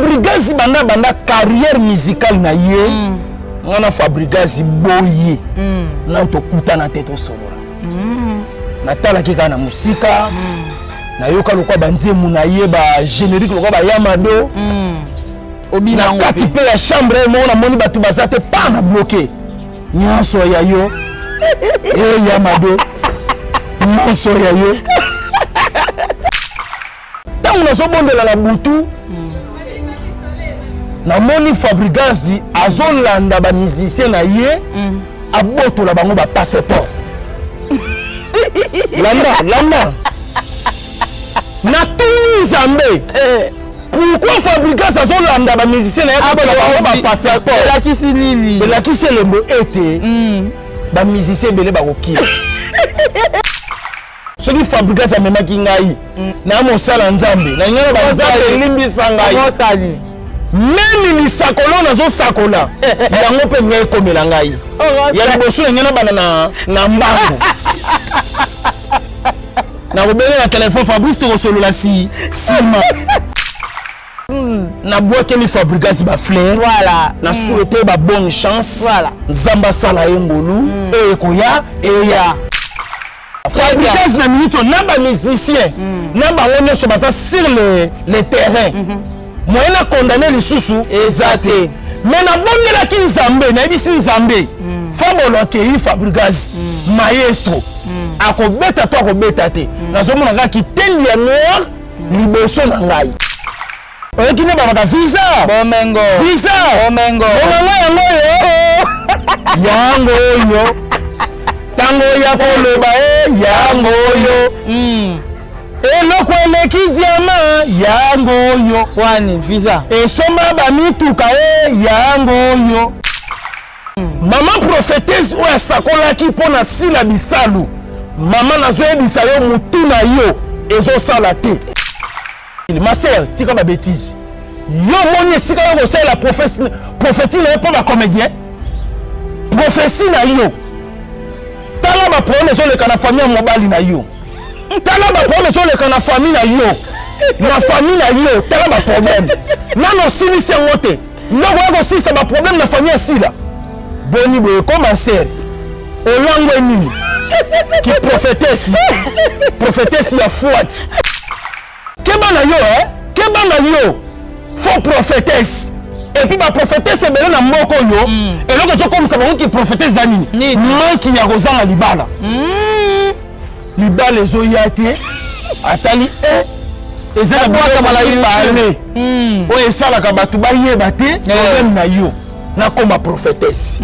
Fabregas banda carrière musicale na ye ngana Fabregas boye nanto kuta na teto sonora natala kika na musika na yoka lokwa banzemu na ye ba générique lokwa ba Yamado obina kati pe ya chambre mona moni batu bazate pa na bloqué nyonso ya yo Yamado nyonso ya yo tangu na sobondela na butu na moni Fabregas azolanda ba musicien na ye abotola bango ba passeport lamba na tuni Nzambe pourquoi Fabregas azolanda ba musicien na ye abotola bango ba passeport elakisi nini elakisi lembo ete ba musicien bele ba kokila soki Fabregas amemaki ngai na mosala Nzambe na ngana ba Nzambe limbisa ngai mosali même ni sakola nazo sakola yango pe ngai komela ngai ya liboso na ngana bana na mbango na robele na téléphone Fabrice to solola sima na boîte ni Fabregas ba fleur voilà na souhaiter ba bonne chance voilà Zamba sala engolu e koya e ya Fabregas na minute na ba musicien na ba ngone so baza sur le terrain moi na condamné les sous exacté mais na bongela ki Nzambe na bisi Nzambe fabolo ke Fabregas maestro akobeta to akobeta te nazomona nga ki teli ya noir liboso na ngai oki ne ba visa bomengo yango yo tango ya koloba yango yo eloko eleki diama yango yo wani visa esomba ba mituka yango yo mama prophétesse oya sakolaki mpona sila bisalu mama nazoyebisa yo mutu na yo ezosala te ma sœur tika ba bêtise yo moni esika yo kosala prophétie na yo mpo bacomédien prophétie na yo tala baproblème ezoleka na famille ya mobali na yo tala baproblème ezoleka na famille na yo tala baproblème nano osilisi yango te ndoko ya kosilisa baproblème na famille ya sila boni boye koma sere olango enini ki prophétesse ya fuati keba na yo faux prophétesse et puis ba prophétesse ebele na mboko yo eloko ezokomisa bango ki prophétesse za nini manki ya kozanga libala libala ezoya te atali eza na bwaka malaibale oyo esalaka bato bayeba te problème na yo nakoma prophétesse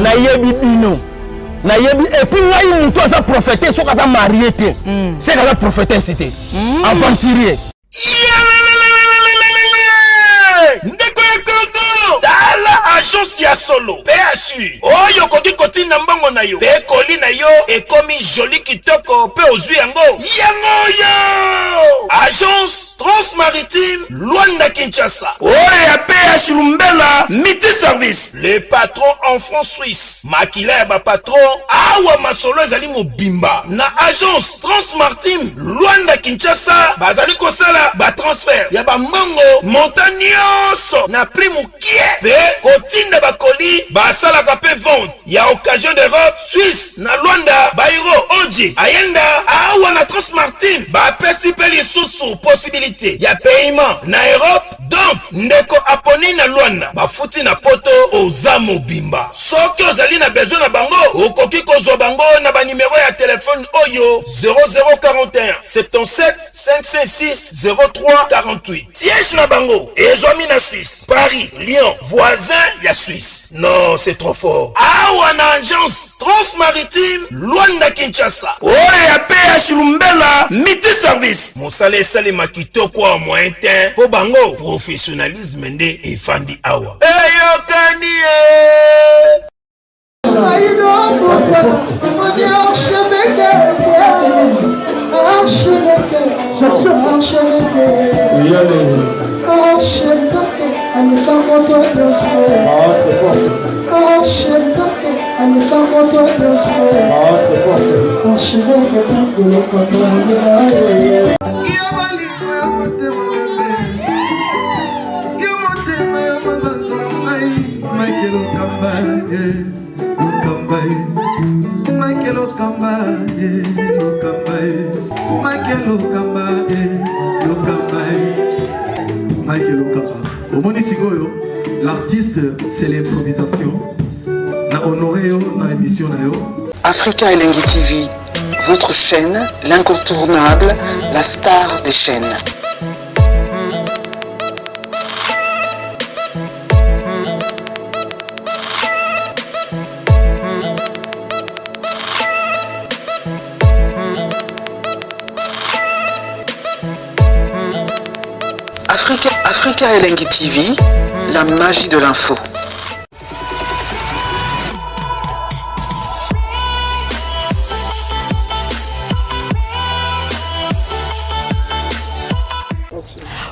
nayebi bino nayebi et puis ngai mutu aza prophétesse soki aza marie te seki aza prophétesse te aventurier ndeko ya Congo tala agence ya solo PSU oyo koki kotinda mbongo na yo pe koli na yo ekomi joli kitoko pe ozwi yango yo agence transmaritime Luanda Kinshasa oyo ya PSU Lumbela miti service le patron en francs suisse makila ya ba patron awa masolo ezali mobimba na agence transmaritime Luanda Kinshasa bazali kosala ba transfert ya ba mbongo montagnioso na prix mukie pe kotinda bakoli basalaka pe vente ya occasion d'Europe Suisse na Luanda bairo oji ayenda awa na Transmartine bapesi pe lisusu possibilité ya paiement na Europe donc ndeko aponi na Luanda bafuti na poto oza mobimba soki ozali na besoin na bango okoki kozwa bango na ba numéro ya téléphone oyo 0041 77 556 03 48 siège na bango ezwami na Suisse Paris Lyon voisin ya Suisse non c'est trop fort awa na agence transmaritime Luanda Kinshasa oya PH Lumbela miti service mosala esalema kitoko wa moyen temps po bango professionnalisme nde efandi awa eyokani You Lokamba, Michael Lokamba, Lokamba, Michael Lokamba, Lokamba, Michael Lokamba. Au Moni Sigoyo, l'artiste, c'est l'improvisation. Na honoré dans l'émission. Africa Elengi TV, votre chaîne, l'incontournable, la star des chaînes. Africa Elengi TV, la magie de l'info.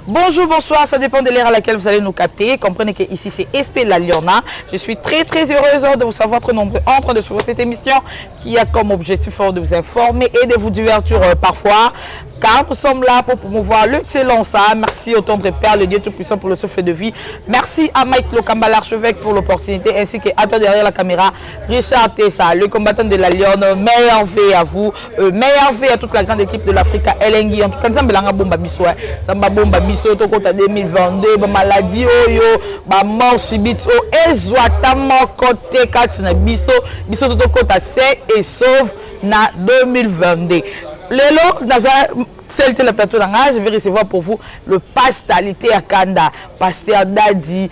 Bonjour, bonsoir, ça dépend de l'ère à laquelle vous allez nous capter. Comprenez que ici c'est SP La Liona. Je suis très heureuse de vous savoir très nombreux en train de suivre cette émission qui a comme objectif fort de vous informer et de vous divertir parfois. Car nous sommes là pour promouvoir l'excellence. Merci au tendre Père, le Dieu Tout-Puissant pour le souffle de vie. Merci à Mike Lokamba, l'archevêque, pour l'opportunité, ainsi qu'à toi derrière la caméra, Richard Tessa, le combattant de la Lyon. Meilleur V à vous, meilleur V à toute la grande équipe de l'Africa Elengi. En tout cas, nous avons bomba biso, samba bomba biso, tokota 2022, maladie oyo, mort subite, ezwatama côté 4 na biso, biso tokota c'est et sauve na 2022. Lelo, celle de la plateau d'angage, je vais recevoir pour vous le pastalité à Kanda, pasteur Dadi,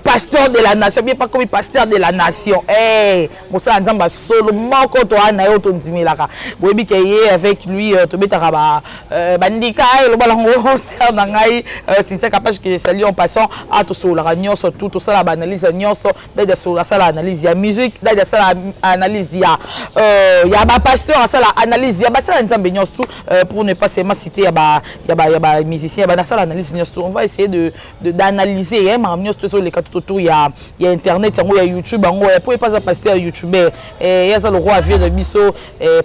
pasteur de la nation, bien pas comme pasteur de la nation. Eh, Moussa Nzamba solo, moko to ana yo to ndimi laka. Boyebi keye avec lui to betaka ba bandika le balango ser nangai c'est capable que je salue en passant à to solo la nyonso tout ça la analyse nyonso d'aide sur la salle analyse ya musique d'aide sur la analyse ya ba pasteur ça la analyse ya ba ça Nzamba nyonso tout pour ne pas seulement citer il y a musiciens il y a ça l'analyse on va essayer d'analyser hein sur les cas autour il y a internet il y a YouTube pour pas ça passer youtubeur et il y a ça le roi vieux de Bisso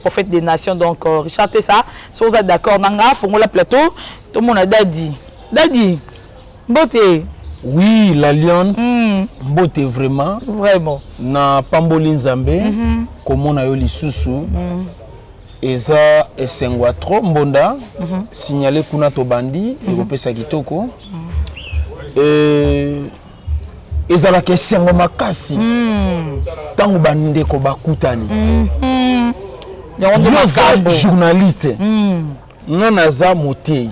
prophète des nations donc Richard Tessa si vous êtes d'accord nanga fongo la plateau tout le monde a Dadi beauté oui la Lyon beauté vraiment na Pamboli Nzambe comme on a eu les sous eza esengwa trop mbonda signaler kuna to bandi ekopesa kitoko ezala kesengo makasi tango bandeko bakutani journaliste ngana za motei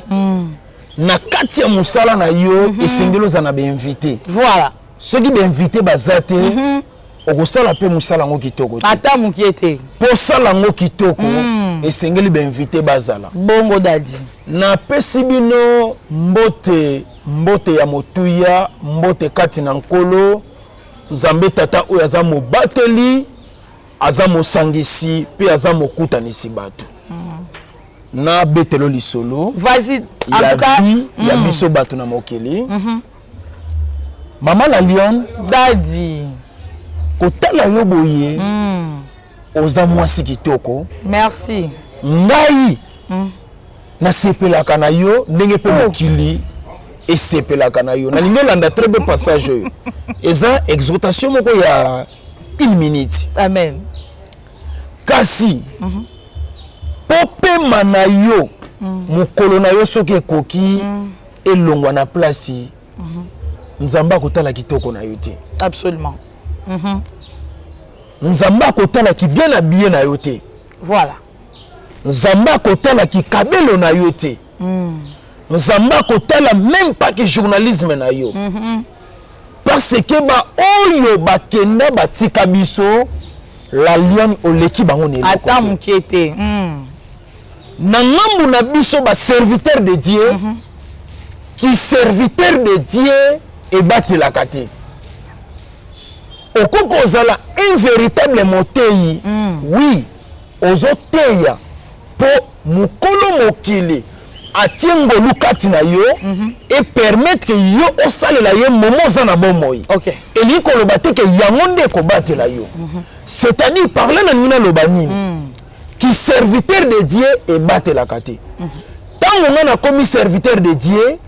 na kati ya musala na yo esengelo za na invité voilà ceux qui invité bazate okosala pe musala ngo kitoko ata mukiete po sala ngo kitoko esengeli be invité bazala bongo Dadi na pesi bino mbote ya motuya mbote kati na nkolo Nzambe tata oyo aza mobateli aza mosangisi pe aza mokutanisi bato na betelo lisolo vas-y en tout cas ya biso bato na mokili Maman la Lyon Dadi kotala yo boye oza mwasi kitoko merci ngai na sepelaka na yo ndenge pe mokili esepelaka na yo na lingolanda très beau passage oyo eza exhortation moko ya 1 minute amen kasi popema na yo mokolo na yo soki ekoki elongwa na place Nzamba kotala kitoko na yo te absolument Nzamba kotala ki bien habillé na yo te voilà Nzamba kotala ki kabelo na yo te Nzamba kotala même pas que journalisme na yo parce que ba oyo bakenda batika biso la Lyon oleki bango ne ata mukiete na ngambu na biso ba serviteur de Dieu qui serviteur de Dieu et batelaka te okokozala un véritable motei oui ozoteya po mukolo mokili atiengo lukati na yo et permettre que yo osalela ye momo za na bomoi OK eli koloba te ke yango nde ko batela yo c'est-à-dire parler na nina lobanini qui serviteur de Dieu et batelaka te tango nga na komi serviteur de Dieu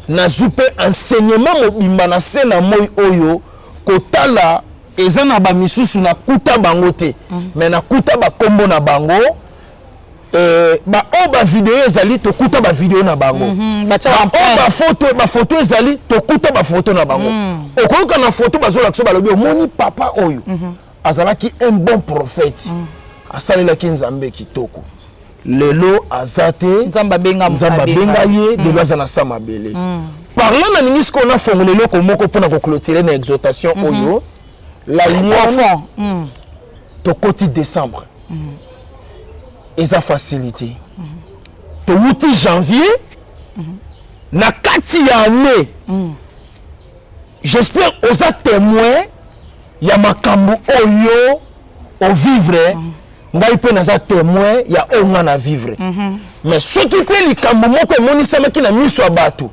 na zupe enseignement mobimba na se na moi oyo kotala eza na ba misusu na kuta bango te mais na kuta ba kombo na bango ba oba video ezali to kuta ba video na bango ba photo ezali to kuta ba photo na bango okoka na photo bazola kso balobi omoni papa oyo azalaki un bon prophète asalelaki nzambe kitoko lelo azate nzamba benga ye de loza na sama bele parlant na ningi qu'on a formulé le comme moko pona ko clôturer na exhortation oyo la loi to koti décembre eza facilité to wuti janvier na kati ya année j'espère oza témoin ya makambo oyo au vivre ngai pe naza témoin ya onga na vivre mais soki pe likambo moko emonisamaki na miso ya bato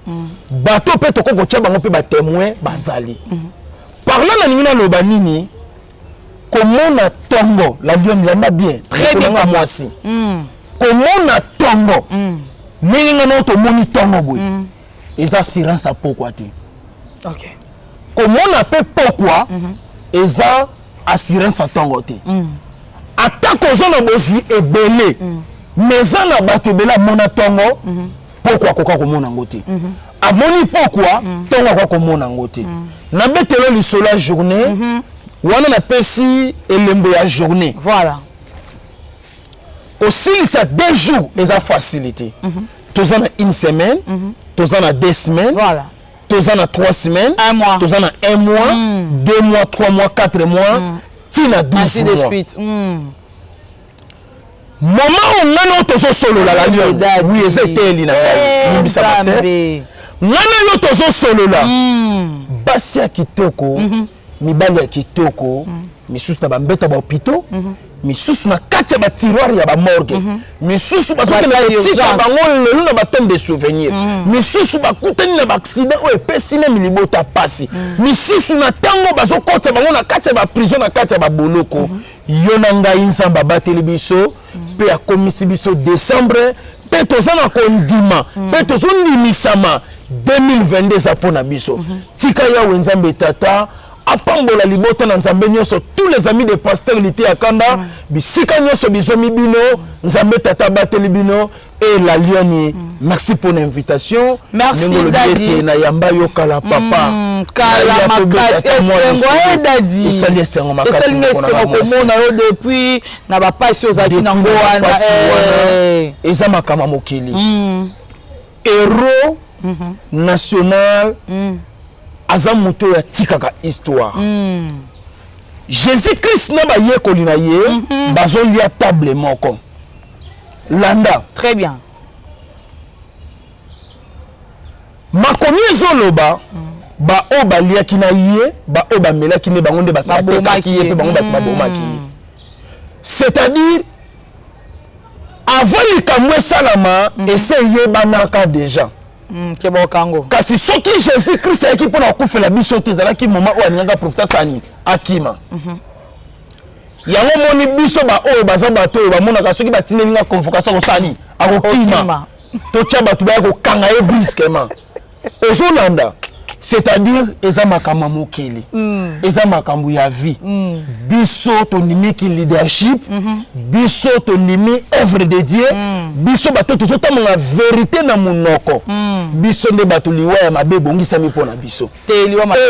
bato pe toko kotia bango pe ba témoin bazali parlant na ningi naloba nini komona tongo la lion landa bien très bien mwasi komona tongo ndenge ngana tomoni tongo boye eza assurance ya pokwa te ok komona pe pokwa eza assurance ya tongo te atako ozona bozwi ebele meza na bato ebele amona tongo pokwa akoka komona yango te amoni pokwa tongo akoka komona yango te na betelo lisolo ya journée wana napesi elembo ya journée voilà osilisa 2 jours eza facilité toza na une semaine toza na 2 semaines voilà toza na 3 semaines un mois toza na 1 mois 2 mois 3 mois 4 mois tina 12 ainsi mois de suite moment où ngana tozo solo la lion oui eza eteli na ngai nimbisa base ngana yo tozo solo la basi ya kitoko mibali ya kitoko misusu na bambeta ba hôpitaux misusu na kati ya ba tiroir ya ba morgue misusu bazokende tika bango lelo na batombe de souvenir misusu bakutani na ba accident oyo epesi na milibota pasi misusu na tango bazokota bango na kati ya ba prison na kati ya ba boloko yo na ngai nzamba bateli biso pe akomisi biso décembre pe toza na kondima pe tozondimisama 2022 eza mpona biso tika yawe nzambe tata apambola libota na nzambe nyonso tous les amis de pasteur lité akanda bisika nyonso bizomi bino nzambe tata bateli bino et la lioni merci pour l'invitation merci Daddy na yamba yo kala papa kala makasi esengo Daddy esali esengo makasi komona yo depuis na bapasi ozalaki nango wana eza makama mokili héros national aza moto ya tikaka histoire Jésus-Christ na bayekoli na ye bazolia table moko landa très bien makomi ezoloba ba o baliaki na ye ba o bamelaki ne bango nde batekaki ye pe bango babomaki c'est-à-dire avant likambo esalama ese yebanaka déjà kasi soki Jésus-Christ ayaki mpona kokufela biso te ezalaki moma oyo alingaka profeta sani akima yango moni biso baoyo baza bato oyo bamonaka soki batindelinga convocation kosani akokima totya bato baya kokanga ye brusquement ozolanda c'est-à-dire eza makambo mokili eza makambo ya vie biso tondimiki leadership biso tondimi œuvre de Dieu biso bato tozotamanga vérité na monoko biso nde bato liwa ya mabe ebongisami mpona biso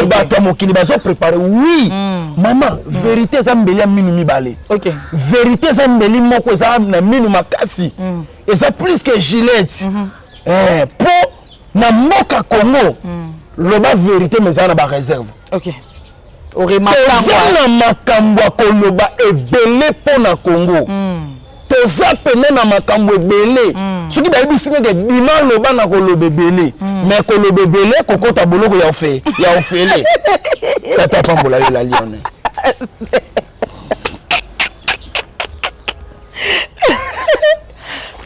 bato ya mokili bazoprépare oui mama vérité eza mbeli ya minu mibale vérité eza mbeli moko eza na minu makasi eza plus que gilette po na mboka Congo loba vérité mais ça na ba réserve OK na makambo koloba ebele pona Congo toza pene na makambo ebele soki bayebisi ngeke bima loba na koloba ebele mais koloba ebele kokota boloko ya ofele tata pambola yo la lione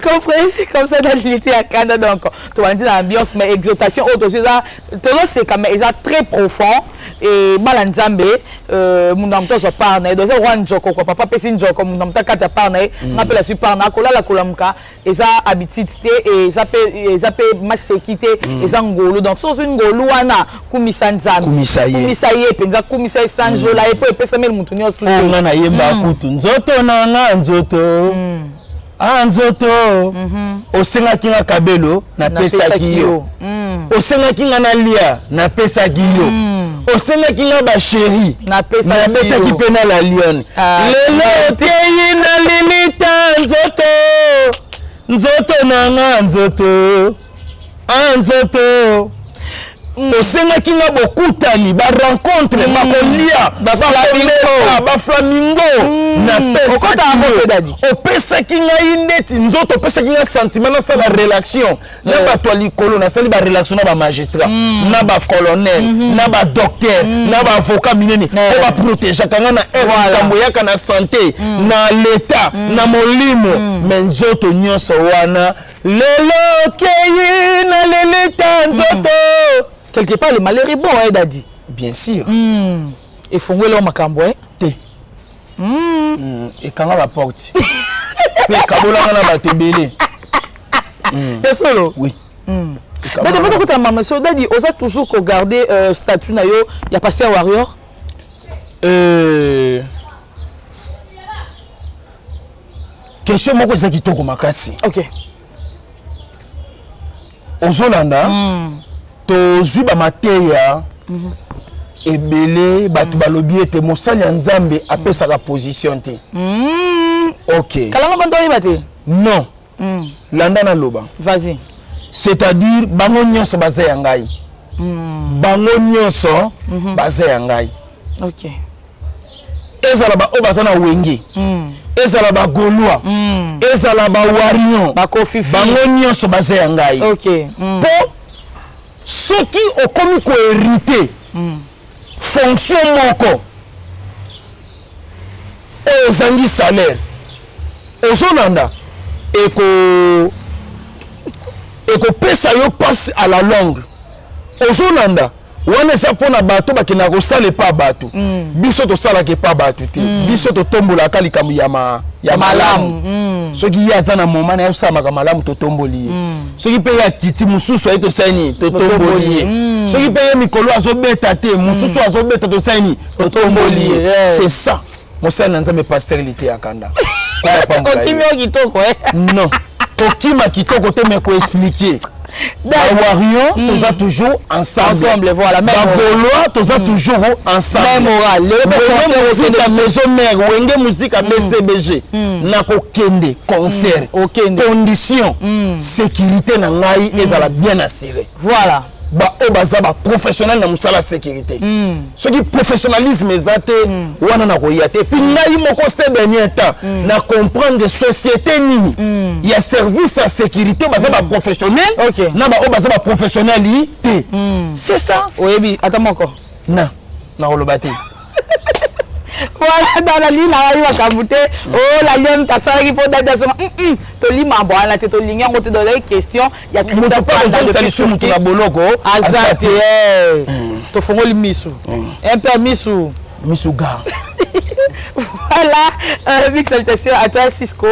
comprenez, c'est comme ça dans l'unité à Canada. Donc, tu vas dire l'ambiance, mais exaltation, autre chose, c'est quand même très profond. Et Balanzambe, mon nom de parne, dans un roi Njoko, papa Pessin Njoko, mon nom de Kata parne, on appelle la superna, la Kolamka, et ça habitude, et ça peut ma sécurité, et ça ngolo. Donc, c'est une goluana, Kumisanzam, Kumisaye, Penza, Kumisaye Sanjola, et puis Pessamel Moutounios. On a yemba kutu, Nzoto nana, Nzoto. Nzoto. Osenga kinga kabelo, na pesa kiyo. Osenga kinga na lia, na pesa kiyo. Osenga kinga ba chéri, na pesa kiyo. Na beta ki pena la lion. Lelo teyi na limita Nzoto. Nzoto nana, Nzoto. Nzoto. Osenga kinga bokutani ba rencontre ba kolia ba flamingo na pesa kiyo. Opesa kinga ineti Nzoto opesa kinga sentiment na sa la relation na ba to likolo na sali ba relation na ba magistrat na ba colonel na ba docteur na ba avocat minene ko ba protéger kanga na kambo yaka na santé na l'état na molimo mais Nzoto nyonso wana lelo keyi na leleta Nzoto. Quelque part, le malheur est bon, hein, Daddy. Bien sûr. Et Fongwe là, Makambo, hein? Té. Et quand on la porte. Et quand on la tébélé. C'est solo? Oui. Mais de votre côté, maman, Daddy, on a toujours regardé statut nayo, il y a passé à Warrior? Question moi c'est qui toko makasi. OK. Ozolanda. Tozwi ba mateya ebele batu balobi ete mosali nzambe apesa la position te. OK. Kalanga bandoi bate? Non. Landa na loba. Vas-y. C'est-à-dire bango nyonso baza ya ngai. Bango nyonso baza ya ngai. OK. Ezala ba obaza na wenge. Ezala ba Gaulois. Ezala ba Warion. Ba Kofifi. Bango nyonso baza ya ngai. OK. Po ceux qui ont commis hérité fonction moko ezangi salaire ozolanda eko pesa yo passe à la longue ozolanda wana eza mpona bato bakenda kosala epa bato biso tosalaka epa bato te biso totombolaka likambo ya malamu soki ye aza na moma na ye osalamaka malamu totomboli ye soki mpe ye akiti mosusu aye tosali totomboli ye soki mpe ye mikolo azobeta te mosusu azobeta tosali totomboli ye. C'est ça mosali na nzambe pasterilité ya kanda okimi o kitoko non okima kitoko te me koexpliquer. Warion, tous a toujours ensemble. Voilà. Même Gaulois, tous a toujours ensemble. Même oral. Le musique à maison mère, Wenge musique à BCBG. Nako kende concert. Condition sécurité na ngai ezala bien assuré. Voilà. Ba obaza ba professionnel na musala sécurité. Ce qui professionnalisme ezate wana na koyate. Puis ngai moko se dernier temps na comprendre des sociétés nini. Il y a service à sécurité baza ba professionnel. Na ba obaza ba professionnalité. C'est ça. Oui, attends encore. Non. Na rolobate. Voilà, dans la ligne, là, il va cabouter. Oh, la ligne, t'as ça, il faut d'adresse. Tu lis ma boîte, là, tu lis, on te donne des questions. Il y a tout ça. Pas besoin de salir sur mon boloko. Azate, tu fais le misou. Un peu misou. Misouga. Voilà, big salutations à toi Cisco,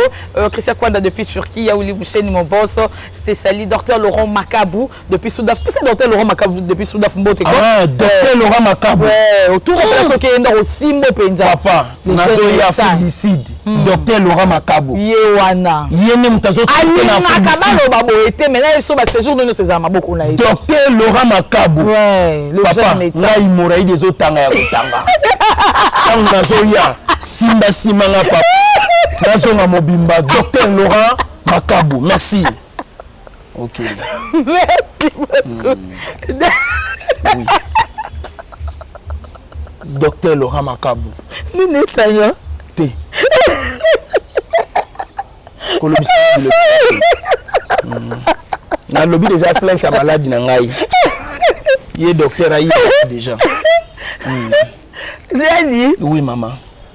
Christian Kwanda depuis Turquie, Yaouli Boucheni mon boss, c'était sali, docteur Laurent Macabou depuis Soudaf. C'est docteur Laurent Macabou depuis Soudaf Mbote. Ah, docteur Laurent Macabou. Ouais, autour de la soque est dans aussi mbo penza. Papa, nazoya félicite. Docteur Laurent Macabou. Yewana. Yene mutazo tout na Macabou babo était mais là ils sont ce jour de nos ces amas beaucoup na. Docteur Laurent Macabou. Ouais, le jeune médecin. Là il mouraï des autres tanga ya kutanga. Tanga nazoya Simba Simanga papa. Nazonga mobimba docteur Laurent Macabou. Merci. OK. Merci beaucoup. Oui. Docteur Laurent Macabou. Nene Tanya. T. Na lobby déjà plein sa maladie na ngai. Il est docteur aïe déjà. Zani. Oui maman.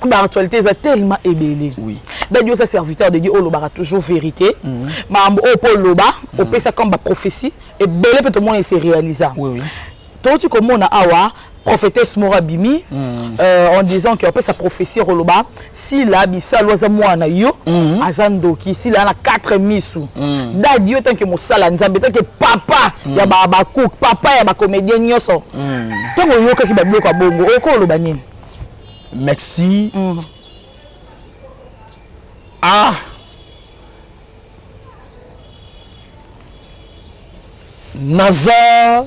L'actualité est tellement ébélée. Oui. D'ailleurs, c'est serviteur de Dieu, au loba toujours vérité. Mais au pôle loba, au fait ça comme la prophétie, et belé peut tout le monde se réaliser. Oui. Toi, tu comme on a awa, prophétesse Mora Bimi, en disant qu'il y a sa prophétie au loba, si la bisa loza moi na yo, azandoki, si la na 4 misou. D'ailleurs, tant que mon sala nzambe, tant que papa, ya ba cook, papa ya ba comédien nyoso. Tant que yo qui ba bloka bongo, o ko loba nini? Merci. Ah. Naza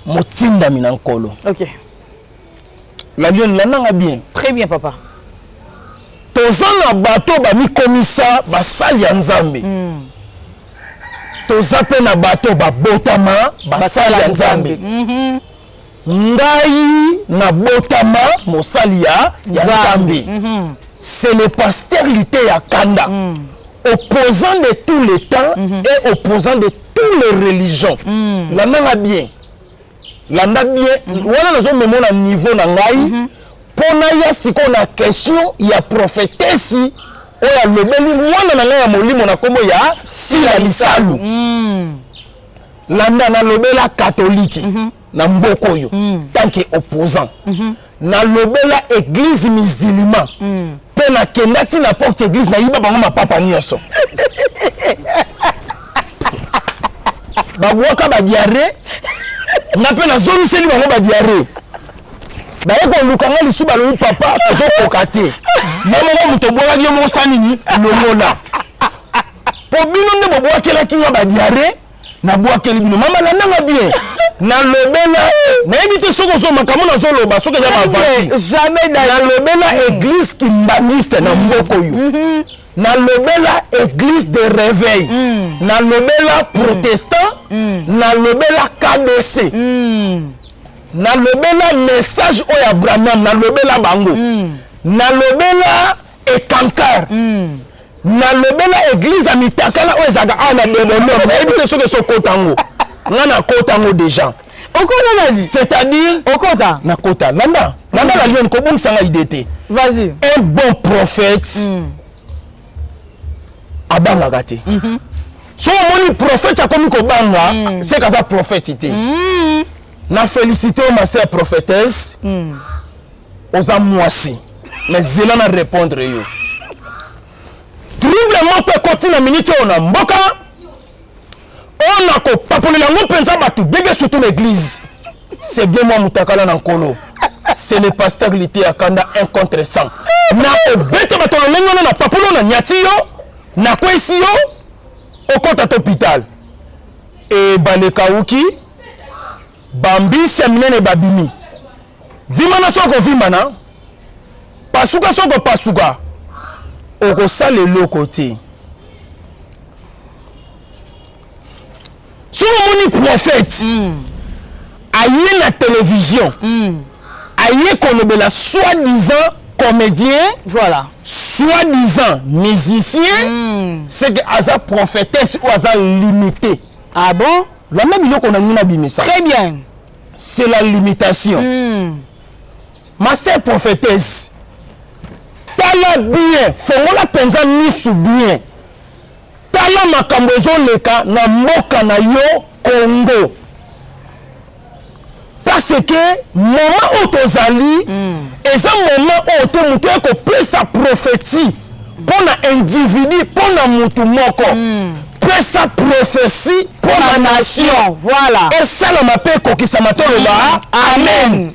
motinda minankolo. Ok. La lion lananga bien. Très bien, papa. Tozana bateau ba mi komisa ba sali ya nzambe. Tozape na bateau ba botama ba sali ya nzambe. Ngai na botama mosali ya nzambe. C'est le pasteur Lité ya Kanda. Opposant de tous les temps et opposant de toutes les religions. Lananga bien. Landa bien. Wana nazo memo na niveau na ngai. Pona ya siko na question ya prophétesse oya lobeli mwana na ngai ya molimo na kombo ya Sila Misalu. Landa na lobela catholique na mboko yo tant que opposant. Na lobela église musulman. Pe na kendati na porte église na yiba bango mapapa nyonso. Babwaka ba diarrhée na pe na zone seli bango ba diarrhée. Ba yeko lukanga lisu ba lo papa zo kokate. Mama muto bwaka yo mo sanini longola. Po bino nde bobwakela kinga ba diarrhée na bwakeli bino mama na nanga bien. Na lobela na ebite soko zo makambo na zo loba soko ya bavati. Jamais na lobela église kimbaniste na mboko yo. Na lobela église de réveil. Na lobela protestant. Na lobela KDC. Na lobela message oya Abraham na lobela bango. Na lobela ekankar. Na lobela église amitakala oya zaga ana debolo na ebite soko so kotango. Ngana kotango déjà. C'est-à-dire Okota na kota landa la lion ko bon sanga idete. Vas-y. Un bon prophète abanga gati. So moni prophète akomi ko banga c'est kaza prophète ité. Na féliciter ma sœur prophétesse. Oza mwasi. Mais zela na répondre yo. Triblement peut continuer na minute on a mboka. On a ko papoli la penza batu bébé surtout l'église. C'est bien moi mutakala na nkolo. C'est le pasteur Lité ya Kanda 1 contre 100. Na obete batolo lengo na papolo na nyati yo na kwesi yo okota hôpital. Et baleka uki bambi seminene babimi. Vimana soko vimana. Pasuka soko pasuka. Oko sale le côté. Si on est prophète, aïe la télévision, aïe qu'on la soi-disant comédien, voilà, soi-disant musicien, c'est que Aza prophétesse ou Aza limité. Ah bon? La même chose qu'on a mis à Bimisa. Très bien. C'est la limitation. Ma sœur prophétesse, tala bien, faut la pensa misu bien. Tala makambozo leka na mboka na yo Congo. Parce que moment où tozali, et ça moment où tu mutu ko pesa prophétie pour na individu, pour na mutu moko. Pesa prophétie pour la nation. Voilà. Et ça la mape ko kisamatolo ba. Amen.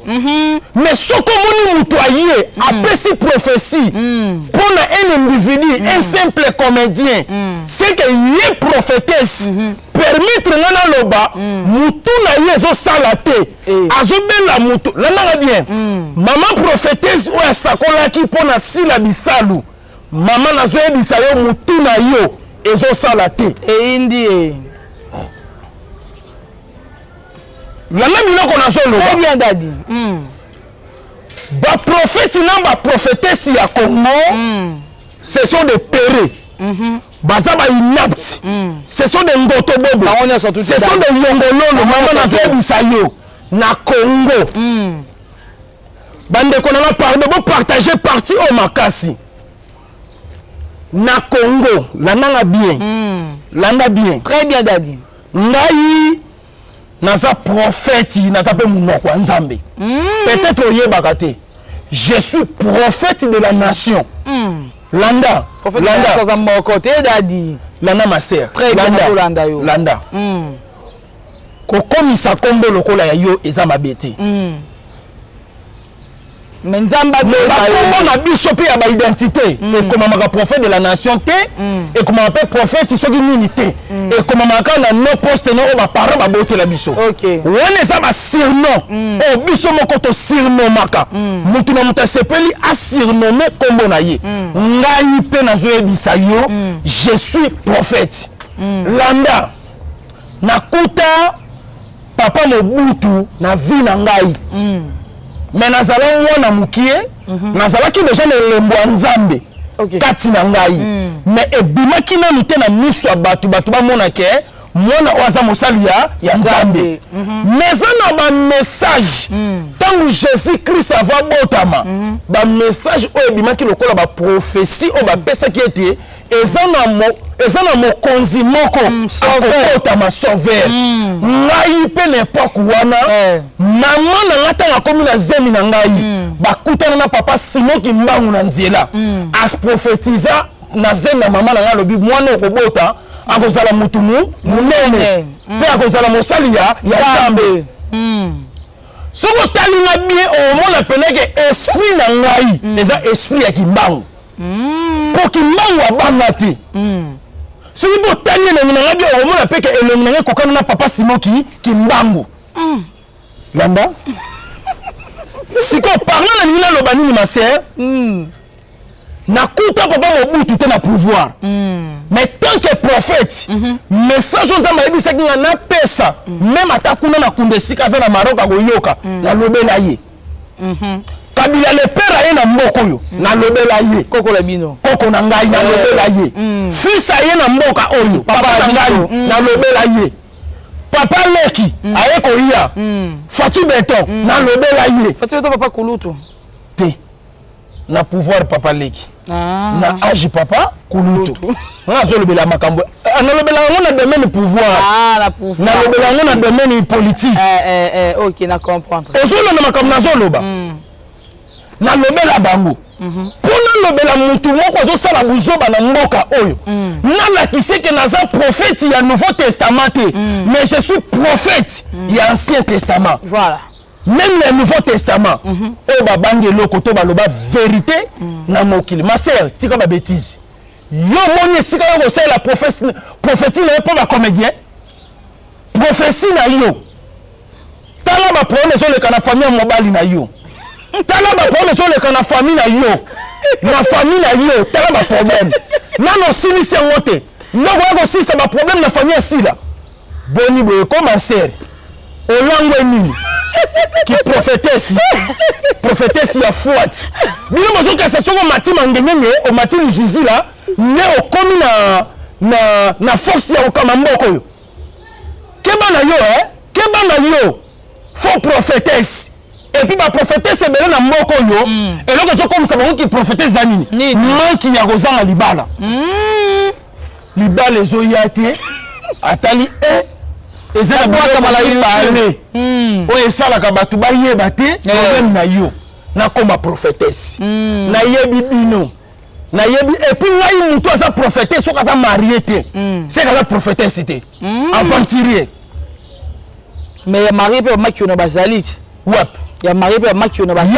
Mais ce que moni mutu aye a pesi prophétie pour na un individu, un simple comédien. C'est que y prophétesse permettre nana loba mutu na yezo salate azobela mutu lana bien maman prophétesse ou asakola ki pona Sila Misalu maman nazo ebisa yo mutu na yo ezo salate et indi lana biloko nazo loba très bien daddy ba prophète na ba prophétesse ya Congo ce sont des pérés Bazaba inapte. Ce sont des ngotobobo. Ce sont des yongololo. Maman na zo bisayo na Congo. Bande konanga parler bo partager parti au makasi. na Congo landa bien landa bien très bien Daddy ngai naza prophète naza pe munoko ya Nzambe peut-être oyebaka te je suis prophète de la nation landa landa mon côté Daddy landa ma sœur très bien landa yo landa kokomisa kombo lokola ya yo eza mabete mais Nzamba bakombo na biso pe ya ba identité ekomamaka prophète de la nation te ekomamaka pe prophète soki nini te ekomamaka na no poste no oyo baparent babotela biso wana eza basurnom oyo biso moko tosurnomaka mutu na mutu asepeli asurnome kombo na ye ngai mpe nazoyebisa yo je suis prophète landa nakuta papa Mobutu na vie na ngai mais nazala mwana mukie nazalaki déjà na elembo ya Nzambe kati na ngai mais ebimaki nanu te na miso ya bato bamona ke mwana oyo aza mosali ya Nzambe mais eza na bamessage ntango Jésus Christ ava botama bamessage oyo ebimaki lokola baprophétie oyo bapesaki ete eza na mokonzi moko akokotama sauveur ngai mpe na epoke wana mama na nga ntango akomi na zemi na ngai bakutana na papa Simon Kimbangu na nzela aprofetiza na zemi na mama na nga alobi mwana okobota akozala mutu munene mpe akozala mosali ya Nzambe soki otali nga bien omona peneke esprit na ngai eza esprit ya Kimbangu po Kimbangu abanga te soki botali elongi na ngai bien omona peke elongi na ngai kokana na papa Simon Kimbangu landa sikoyo parle na ningi naloba nini ma sœur nakuta papa Mobutu te na pouvoir mais tant que prophète message oyo Nzambe ayebisaki nga napesa même ata kuna na kunda esika aza na Maroc akoyoka nalobela ye Kabila le père aye na mboka oyo nalobela ye koko la bino koko na ngai nalobela ye fils aye na mboka oyo papa na ngai nalobela ye papa Leki aye koya Fatu Beton nalobela ye Fatu Beton papa Kulutu te na pouvoir papa Leki na âge papa Kulutu nazolobela makambo nalobela ngo na domaine pouvoir nalobela ngo na domaine politique OK na comprendre ozolona makambo nazoloba nalobela bango mpona lobela mutu moko azosala buzoba na mboka oyo nalakisi ke naza prophète ya Nouveau Testament te mais je suis prophète ya Ancien Testament voilà même le Nouveau Testament oyo babangi eloko to baloba vérité na mokili ma sœur tika ba bêtise yo moni esika yo kosala prophétie na yo mpo bacomédien prophétie na yo tala baproblème ezoleka na famille ya mobali na yo tala baproblème ezoleka na famille na yo na famille na yo tala baproblème nano osilisi yango te ndoko ya kosilisa baproblème na famille esila boni boye koma sere olangwe nini ki prophétesse ya fuati bino bozokasa soko omati mangengenge omati luzizila nde okomi na force ya kokama mboka oyo keba na yo faux prophétesse et puis baprophétesse ebele na mboka oyo eloko ezokomisa bango ki prophétesse za nini manki ya kozanga libala ezoya te atali eza na bwaka malayi pale oyo esalaka bato bayeba te problème na yo nakoma prophétesse nayebi bino nayebi et puis ngai mutu aza prophétesse soki aza marie te seke aza prophétesse te aventurier mais ya marie mpe bamaki ono bazali te wapi ya marie mpe bamaki ono bazali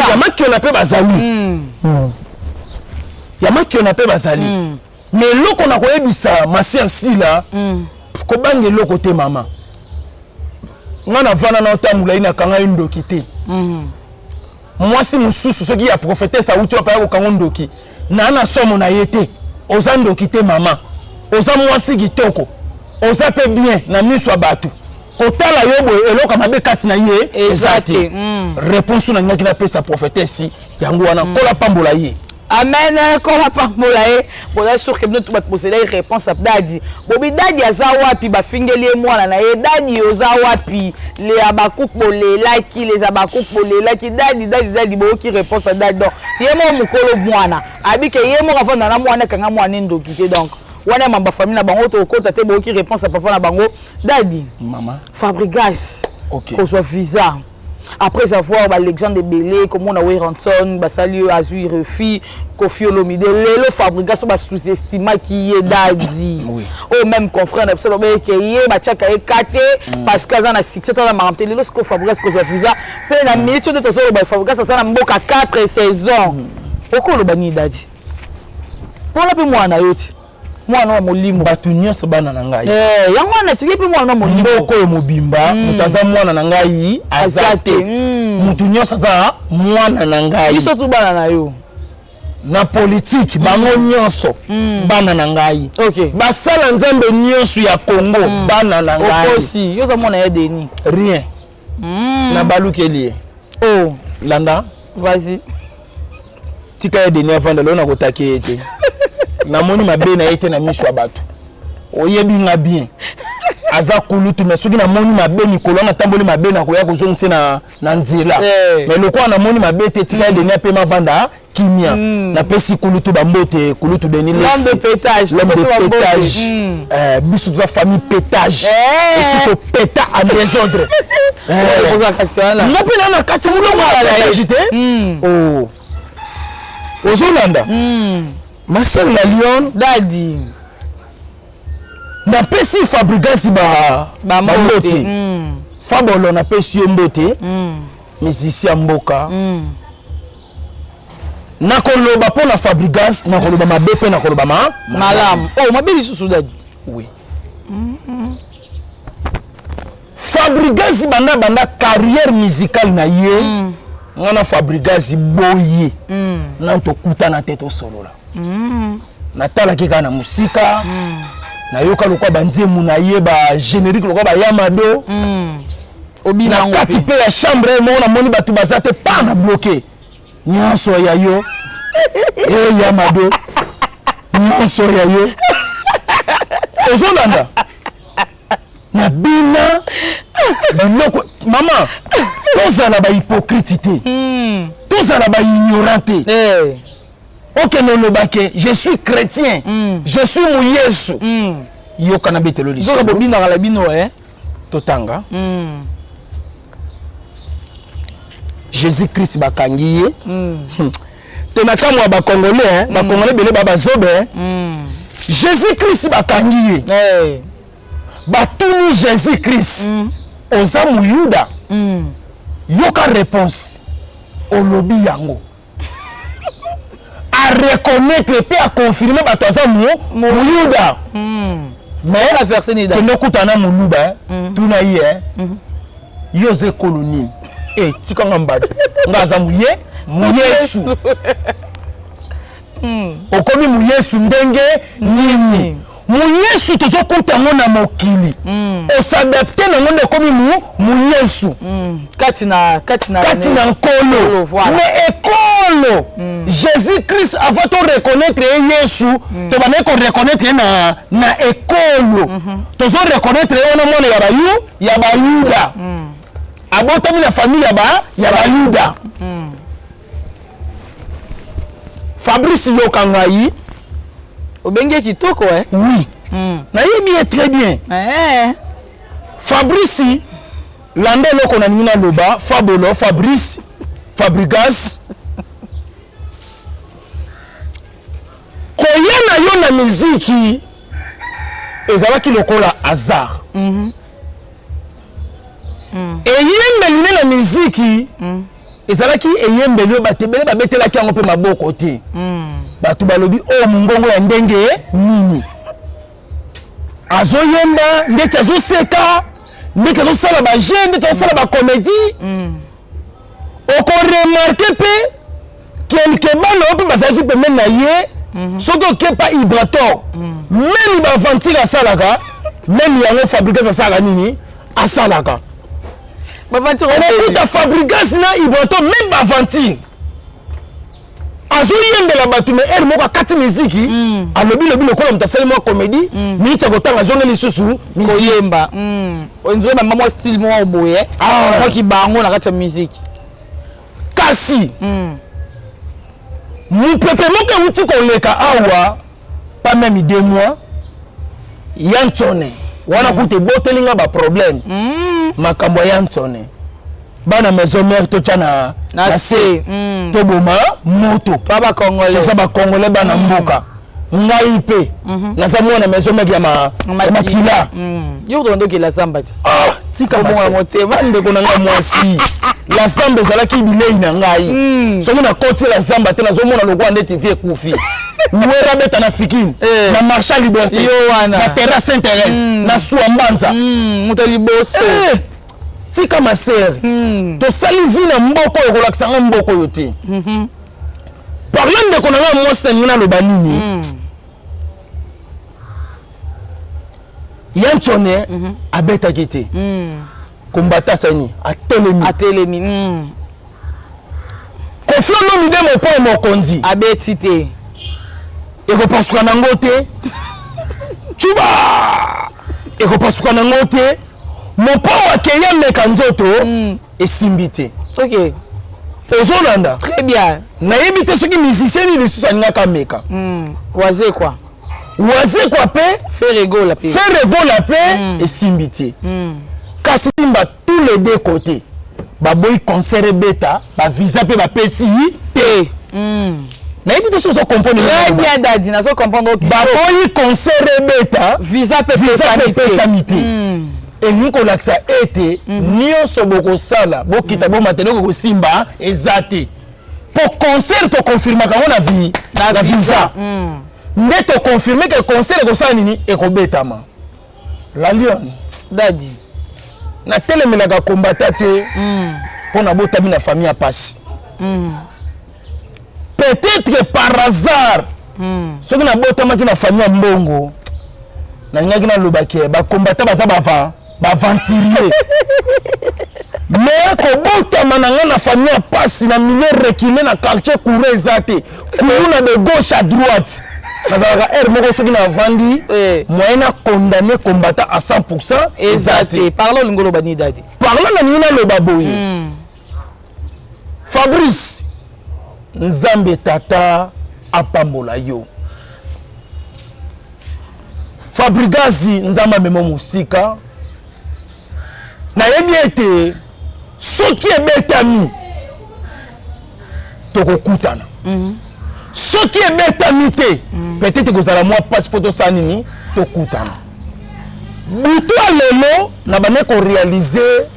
mais eloko na koyebisa masier sila kobanga eloko te mama nga na vana na otambola ye nakanga ye ndoki te mwasi mosusu soki ya prophétesse awuti wapaya kokanga ndoki na somo na ye te oza ndoki te mama oza mwasi kitoko oza pe bien na miso ya bato kotala yo boye eloko mabe kati na ye eza te réponse na ngaki napesa prophétesse yango wana kola pambola ye Amen. Quand on parle de la sûr que nous va poser la réponse à Dadi. Bobi Dadi azawapi ba fingeli mwana na ye Dadi ozawapi les abakuk bolé like les abakuk bolé like Dadi bo qui réponse à Dadi donc yemo mukolo mwana abike yemo kafanda na mwana kanga mwana ndokite donc wana mamba famille na bango to kota te bo qui réponse à papa na bango Dadi maman Fabregas OK qu'on soit visa. Après avoir la légende de Belé, comme on a eu Ranson, Basali Azui Refi, Kofi Olomide, le Fabregas va sous-estimer qui est Dadi. Oui. Au même confrère absolument qui est Bachaka et Kate parce que dans la succès dans la marté le sco Fabregas que visa. Puis la minute de toujours le Fabregas ça na mboka 4 saisons. Oko lo bani Dadi. Pour la pe moi na yoti. Mwana wa molimo batu nyonso bana na ngai yango na tiki pe mwana molimo mboko yo mobimba mutaza mwana na ngai azate mutu nyonso za mwana na ngai iso tu bana na yo na politique bango nyonso bana na ngai OK basala nzambe nyonso ya Congo bana na ngai aussi yo za mwana ya Deni rien na balukeli oh landa vas-y tika ya Deni avant de lona kotaki ete na moni mabe na ete na miso abatu oyebi nga bien aza kulutu mais soki na moni mabe mikolo na tamboli mabe na koya kozongise na nzela mais lokwa na moni mabe te tika Deni pe mavanda kimia na pesi kulutu bambote kulutu Deni l'homme de pétage biso za famille pétage et si to péta à désordre nga pe na kati mulongo ala agité oh ozolanda ma sœur la Lyon Dadi na pesi Fabregas ba mbote Fabolo na pesi mbote musicien mboka na koloba po na Fabregas na koloba mabe pe na koloba malam oh mabe lisusu Dadi oui Fabregas banda carrière musicale na ye ngana Fabregas boye na to kuta na teto solola natala kika na musika na yoka lokwa banzemu na ye ba générique lokwa ba Yamado obina kati pe ya chambre mo na moni batu bazate pa na bloqué nyonso ya yo Yamado nyonso ya yo ozolanda na bina biloko mama tozala ba hypocrite te tozala ba ignorant te OK non le baké je suis chrétien je suis muyesu yo kana betelo liso zo bobina la bino totanga Jésus Christ bakangiye tenaka mwa ba congolais ba congolais belé baba zobe Jésus Christ bakangiye batuni Jésus Christ oza muyuda yoka réponse olobi yango à reconnaître et à confirmer batoza muyuda mais la verset ni da no kutana muluba tuna ye yoze colonie et tikanga mbadi ngaza muyesu okomi muyesu ndenge nini muyesu tozokuta ngo na mokili osadapte nango nde komi muyesu kati na nkolo mais ekolo Jésus Christ avant to reconnaître Yesu to bana ko reconnaître na ekolo tozo reconnaître ona mona ya bayuda abotami na famille ya bayuda Fabrice Yokangai obenge kitoko oui na yebi très bien Fabrice landa loko na nina loba Fabolo Fabrice Fabregas koyana yo na muziki ezalaki lokola hasard eyembeli na muziki ezalaki eyembeli yo batebele babetelaki yango mpe maboko te batu balobi o mungongo ya ndenge nini azoyemba ndeti azoseka ndeti azosala baje ndeti azosala bacomédie okoremarke mpe quelque bana oyo mpe bazalaki pemene na ye soki okepa Ibrator meme baventure asalaka meme yango Fabregas asalaka nini asalaka okokuta Fabregas na Ibrator meme baventure azoyembela bato me ere moko akati miziki alobi lobi lokola moto asali mwa comédie miniti ya kotanga azonge lisusu koyemba onzire bamba mwa style mwa oboye moki bango na kati ya musique kasi mopepe moko euti koleka awa pas même 2 mois Yantone wana kute botelinga ba problème makambo ya Yantone bana maison mère tocha na se toboma moto ba congolais ba congolais bana mboka ngai pe naza mwana maison mère ya makila yo ndo ke la zambati tika mwa motema ndeko na ngai mwasi la zamba ezalaki bilei na ngai soki na koti la zamba te nazomona lokwa ndeti vie kufi mwera beta na fikini na marcha liberté na terrasse Saint-Thérèse na Suambanza muta liboso tika masere to sali vi na mboko yo kolakisa nga mboko yo te parlant de konanga mwasi na ngina loba nini Yantone abetaki te kombata sani atelemi Koffi Olomide mopo mokonzi abeti te ekopasuka nango te chuba ekopasuka nango te mopo akeya meka nzoto esimbi te ok ozolanda très bien nayebi te soki musicien ni lisusu alingaka meka waze kwa pe feregola pe esimbi te kasi simba tous les deux côtés baboyi concert beta bavisa mpe bapesi te nayebi te soki ozokomprendre très bien dadi nazo comprendre ok baboyi concert beta visa pe pesami te elingi kolakisa ete nyonso bokosala bokita bomatele kokosimba eza te po concert tokonfirmaka ngo na visa nde tokonfirme ke concert ekosala nini ekobetama la lion dadi natelemelaka kombata te mpo na botami na famille ya pasi peut-être par hasard soki nabotamaki na famille ya mbongo nalingaki nalobaki bakombata baza baventurier mais kobotama na nga na famille ya pasi na milieu reculé na quartier courant eza te kuna de gauche à droite nazalaka ere moko soki navandi moyen na condamné combattant à 100% eza te parla olingo loba nini dadi parla na nini naloba boye Fabrice nzambe tata apambola yo Fabrigazi nzambe amema mosika nayebi ete soki ebetami tokokutana soki ebetami te peut-être kozala mwa pasi po tosala nini tokutana butu ya lelo na bane korealize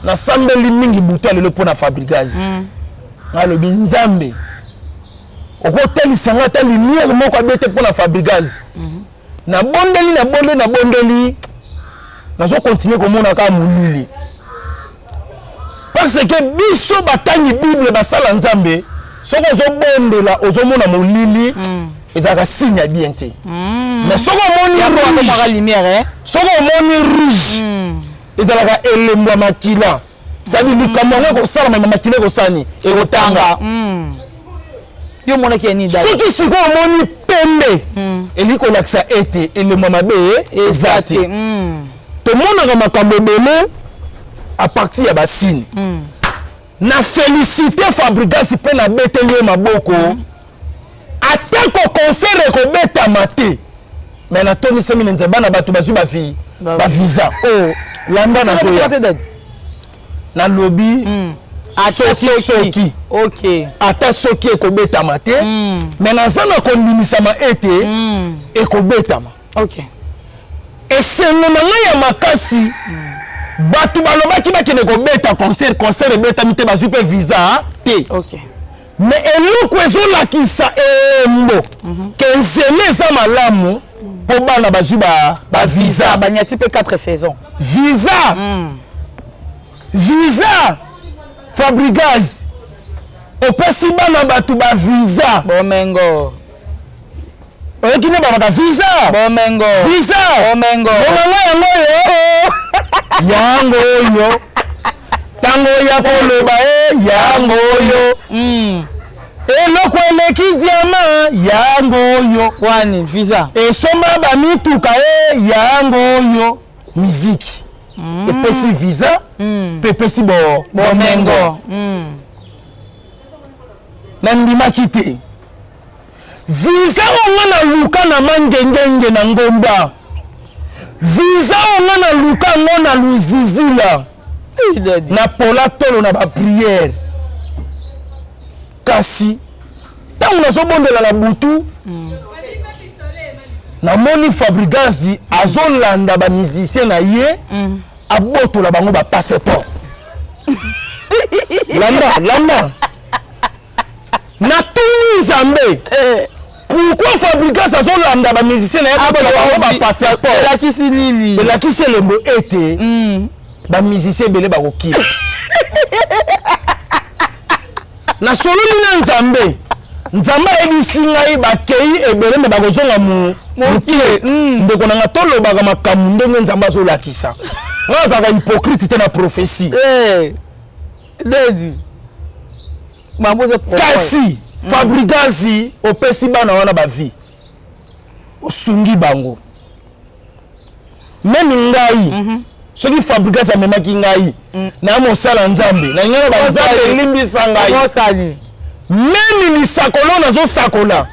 nasambeli mingi butu ya lelo mpo na Fabrigazi nalobi nzambe okotelisanga ata lumière moko abete mpo na Fabrigazi nabondeli nazokontinue komona kaka molili parce que biso batangi bible basala nzambe soki ozobondela ozomona molili ezalaka signe ya bien te mais soki omoni rouge ezalaka elembo ya makila sadi likambo yango ekosalama na makila ekosani ekotanga yo monaki ya nini dadi soki sikoyo omoni pembe elingi kolakisa ete elembo mabe eza te tomonaka makambo ebele a partir ya basine na félicité Fabrigazi mpe na beteli ye maboko atako concert ekobetama te me natonisemi na nzeba na bato bazwi bavisa landa nazoya nalobi soki ata soki ekobetama te me naza na kondimisama ete ekobetama esengo na ngai ya makasi bato balobaki bakende kobeta concert ebetami te bazwi mpe visa te me eloko ezolakisa embo ke nzela eza malamu mpo bana bazwi bavisa banyati mpe 4 saison visa Fabrigazi opesi bana bato bavisa bomengo oyoki nde babaka visa bomengo omanga yango oyo ntango ya koloba yango oyo eloko eleki diamant yango oyo wani visa esomba bamituka yango oyo miziki epesi visa pepesi bomengo na ndimaki te visa onga na luka na mangengenge na ngomba visa onga na luka ngo na luzizila na pola tolo na bapriere kasi ntango nazobondela na butu namoni Fabrigazi azolanda bamusicien na ye abotola bango bapasseport landa natuni nzambe pourquoi Fabrigazi azolanda bamusicien na ye abotola bango bapasseport elakisi nini elakisi elembo ete bamusicien ebele bakokila na sololi na nzambe ayebisi ngai bakei ebele me bakozonga mokile ndeko nanga tolobaka makambo ndenge nzambe azolakisa ngai azalaka hypocrite te na prophétie kasi Fabrigazi opesi bana wana bavi osungi bango meme ngai soki Fabrigazi amemaki ngai na mosala nzambe na ngana banzambe elimbisa ngai meme lisakolo nazosakola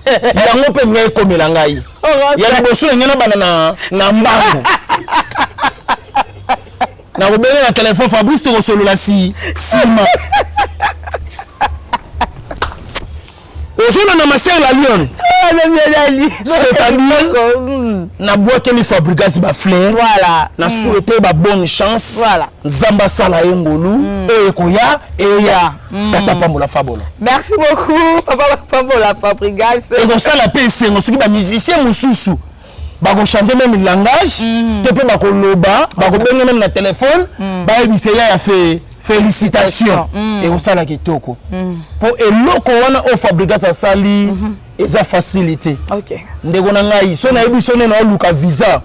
yango mpe ngai ekomela ngai ya liboso na ngana bana na mbango na kobenge na telefone Fabrice tokosolola sima ozona na masere la lion c'est-à-dire na boakeli Fabrigazi ba fleur na souhaiter ba bonne chance nzamba sala engolu ekoya eya tata pambola fabola. Merci beaucoup papa pambola Fabrigazi et comme ça la paix c'est soki ba musicien mosusu bako chanter même langage te pe bako loba bako benga même na téléphone ba ebise ya fait félicitations et au sala kitoko pour eloko wana o Fabrigazi asali eza facilité ndeko na ngai so na yebi so na luka visa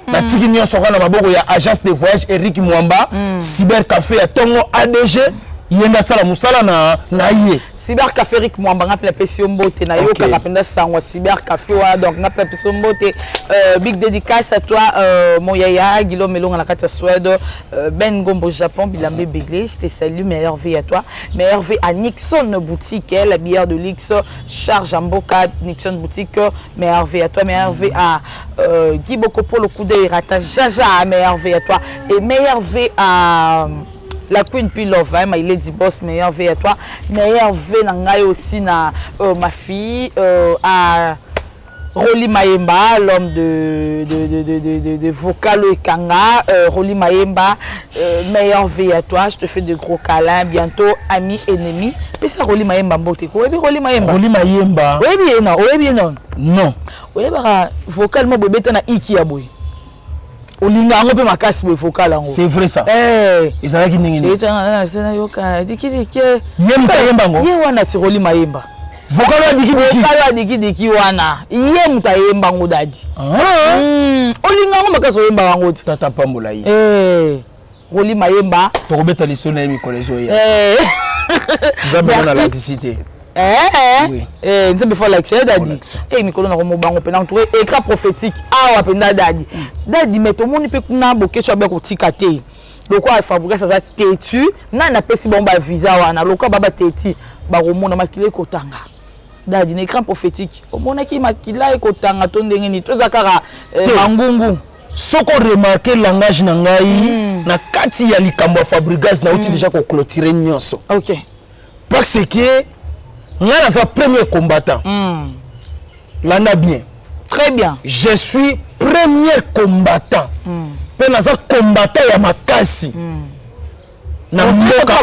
na tiki nyonso kana maboko ya agence de voyage Eric Mwamba cyber café ya Tongo ADG yenda sala musala na ye Cyber Café Rick Mwamba ngapela pesi mbote na yo kaka penda sangwa Cyber Café wa donc ngapela pesi mbote big dédicace à toi mon yaya Guillaume Melonga na kata Suède Ben Gombo Japon Bilambe Begley je te salue meilleure vie à toi meilleure vie à Nixon boutique la bière de Lix charge en boca Nixon boutique meilleure vie à toi meilleure vie à Guy Bokopo le coup de Rata Jaja meilleure vie à toi et meilleure vie à la Queen Pilove, hein, my lady boss, meilleure vie à toi. Meilleure vie nangai aussi na ma fille à Roli Mayemba, l'homme de vocal et kanga. Roli Mayemba, meilleure vie à toi. Je te fais de gros câlins. Bientôt, amis, ennemis. Mais ça, Roli Mayemba, mbote. Oui, Roli Mayemba. Roli Mayemba. Oui, bien non. Oui, bien non. Non. Oui, bah, vocal, moi, bébé, t'en as iki à boy. C'est vrai ça. Ils allaient qui vocal diki wana iye mutayemba ngodadi olinga ngo makaso yemba wangoti tata pambola yi Roli Mayemba to kobeta liso na mi kolezo ya nzamba na l'authenticité nzambe fo like ça dadi mikolo na komo bango pena ntoure écran prophétique awa pena dadi mais to moni pe kuna bokecho ba kotika te lokwa Fabrigazi ça tetu na pesi bomba visa wana lokwa baba teti ba komona makile kotanga dadi na écran prophétique omona ki makila ekotanga to ndenge ni to zakara mangungu soko remarquer langage na ngai na kati ya likambo ya Fabrigazi na uti déjà ko clôturer nyonso OK parce que ngana za premier combattant landa bien très bien je suis premier combattant pe naza combattant ya makasi na mboka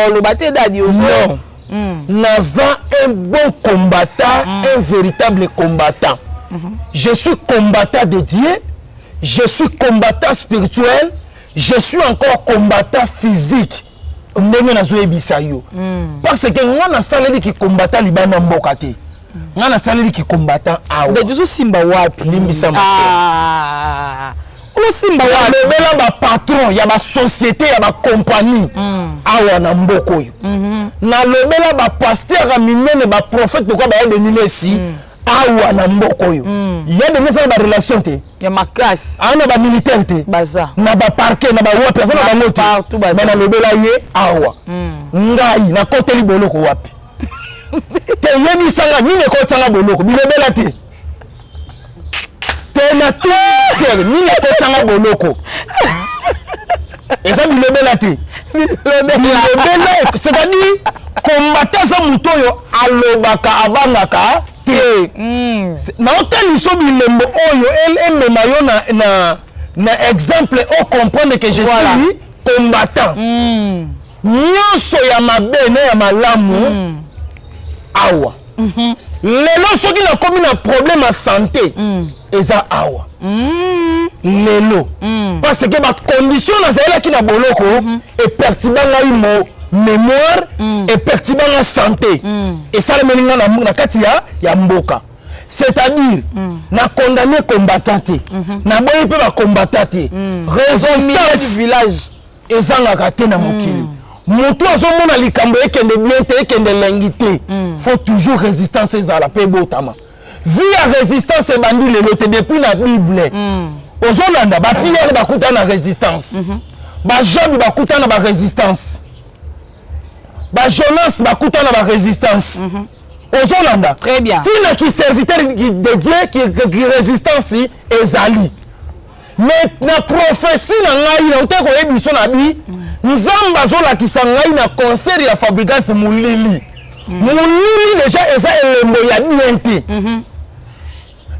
oyo batté dadi non naza un bon combattant un véritable combattant je suis combattant de Dieu je suis combattant spirituel je suis encore combattant physique ndenge nazoyebisa yo parce que ngana saleli ki combattant libana mboka te ngana saleli ki combattant awa mais duzo simba wapi limbisa masera o simba wapi bela ba patron ya ba société ya ba compagnie awa na mboko yo na lobela ba pasteur a minene ba prophète pourquoi ba de nilesi awa na mboko yo ya de nesa ba relation te ya makas ana ba militaire te baza na ba parquet na ba wa personne na ba partout baza na lobela ye awa ngai na koteli boloko wapi te yebi sanga ni ne ko tsanga boloko bilobela te na tout c'est ni ne ko tsanga boloko et ça bilobela te bilobela c'est-à-dire combattant ça mutoyo alobaka abangaka te na otali so bilembo oyo elle mayo na exemple au comprendre que je suis combattant nyonso ya mabene ya malamu awa lelo soki na komi na problème à santé eza awa lelo parce que ba condition na zela ki na boloko et perturba ngai mo mémoire et perturba la santé et ça le meninga na kati ya mboka c'est-à-dire na condamné combattant na boyi pe ba combattant résistance du village ezanga te na mokili moto azomona likambo ekende bien te ekende lengi te faut toujours résistance ezala pe botama vie ya résistance ebandi lelo te depuis na bible ozolanda ba prière bakuta na résistance ba Job bakuta na ba résistance ba Jonas bakuta na ba résistance ozolanda très bien tina qui serviteur de Dieu qui résistance ezali mais na prophétie na ngai na uteko ebiso na bi nzamba azolakisa ngai na concert ya Fabricas mulili déjà eza elembo ya bien te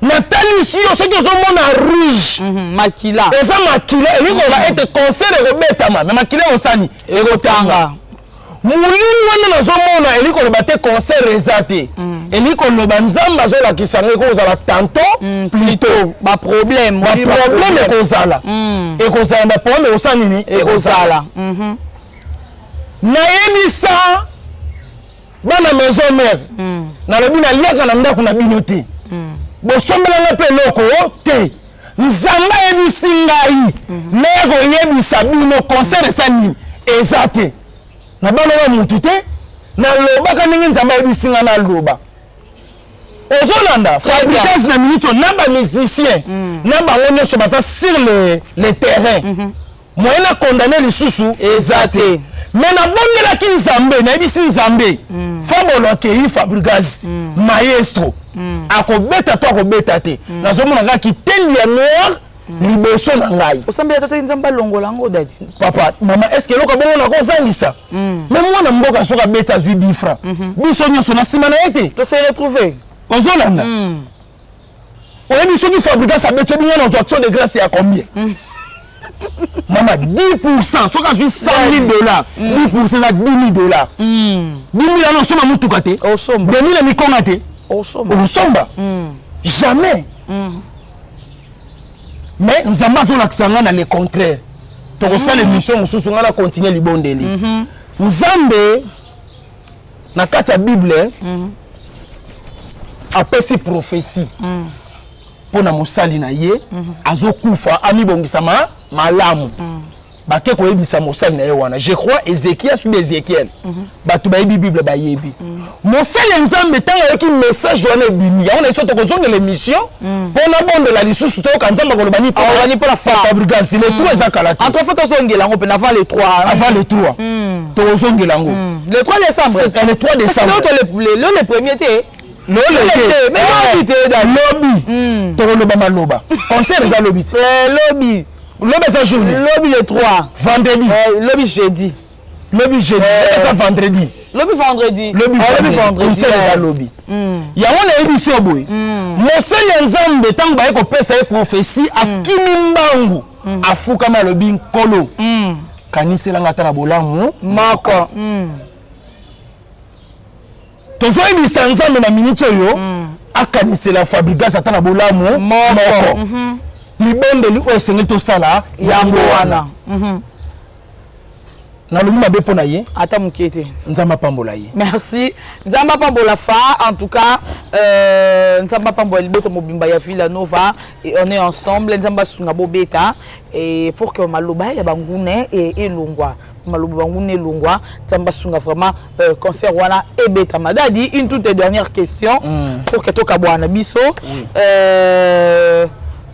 natali si soki ozomona rouge makila eza makila elikoba ete concert ekobetama me makila osani ekotanga mulili wana nazomona elikoloba te concert eza te elikoloba nzambe azolakisa ngai ekozala tanto plutôt baproblème ekozala ekozala baproblème ekosala nini ekozala nayebisa bana maison mère nalobi naliaka na ndako na bino te bosombelanga mpe eloko te nzambe ayebisi ngai nayekoyebisa bino concert esa nini eza te nabaloba mutu te nalobaka ndenge nzambe ayebisi nga naloba ozolanda Fabricas na minute na bamusicien na bango nyonso baza sur le terrain moyen na condamné lisusu eza te mais nabongelaki nzambe nayebisi nzambe fabolo akei Fabricas maestro akobeta to akobeta te nazomona kaka kiteli ya noir liboso na ngai osambela tata nzambe alongola yango dadi papa mama est ce que eloko bongo nakozangisa même mwana mboka soki abeta azwi 10 francs biso nyonso na nsima na ye te tose retrouve ozolanda oyebi soki Fabricas abeti obi nga na ozwa action de grâce ya combien mama 10% soki azwi 100 000 dollars 10% eza 10 000 dollars 10 000 ana osomba mutuka te 2000 mikonga te osomba jamais mais nzambe azolakisa nga na le contraire tokosala émission mosusu nga na continue libondeli nzambe na kati ya bible apesi prophétie mpona mosali na ye azokufa amibongisama malamu bake koyebisa mosali na ye wana je crois Ézéchiel sur Ézéchiel bato bayebi bible bayebi mosali ya nzambe ntango ayoki message wana ebimi yango na biso tokozongela émission mpona bondela lisusu toyoka nzambe akolobani mpona Fabricas le 3 eza kala te entre fois tozongela yango mpena avant le 3 avant le 3 tokozongela yango le 3 décembre le 3 décembre le premier te lobi tokoloba maloba concert eza lobi lobi eza journée lobi le 3 vendredi lobi jeudi eza vendredi concert eza lobi yango nayebisi yo boye mosali ya nzambe ntango baye kopesa ye prophétie akimi mbangu afukami alobi nkolo kaniselanga ata na bolamu moko tozoyebisa nzambe na minute oyo akanisela Fabricas ata na bolamu moko libondeli oyo esengeli tosala yango wana nalobi mabe mpo na ye ata mokie te nzambe apambola ye merci nzambe apambola fa en tout cas nzambe apambola libota mobimba ya Villa Nova et on est ensemble nzambe asunga bobeta et pour que maloba ya bangune et elongwa maloba ngune longwa tamba sunga vraiment concert wana ebeta madadi. Une toute dernière question pour que toka bwana biso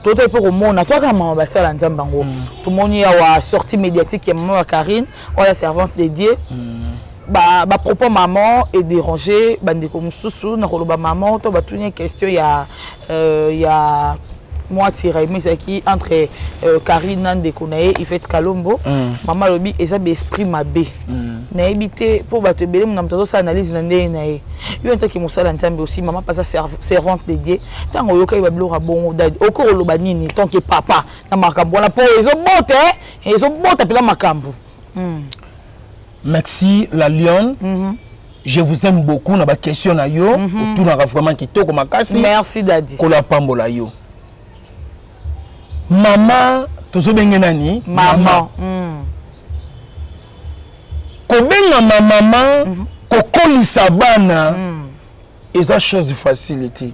toto pour mona toi quand maman basala nzamba ngo tout moni ya wa sortie médiatique ya maman Karine on la servante dédiée ba propos maman est dérangé bandeko mususu na koloba maman to batunya question ya moi tiré mais qui entre Karine ndeko nae il fait Kalombo maman lobi eza be esprit mabe na habité pour ba te belé mon amtozo sa analyse na ndé nae yo ntaki mosala ntambe aussi maman pas servante dédiée tango yoka ba blora bon dadi okoro loba nini tant que papa na makambo na po ezo bota pela makambo. Merci la Lyon. Je vous aime beaucoup na ba question na yo autour na vraiment kitoko makasi. Merci dadi. Kola pambola yo. Maman tozo benge nani? Maman. Ko benga ma maman kokolisa bana eza chose facilité.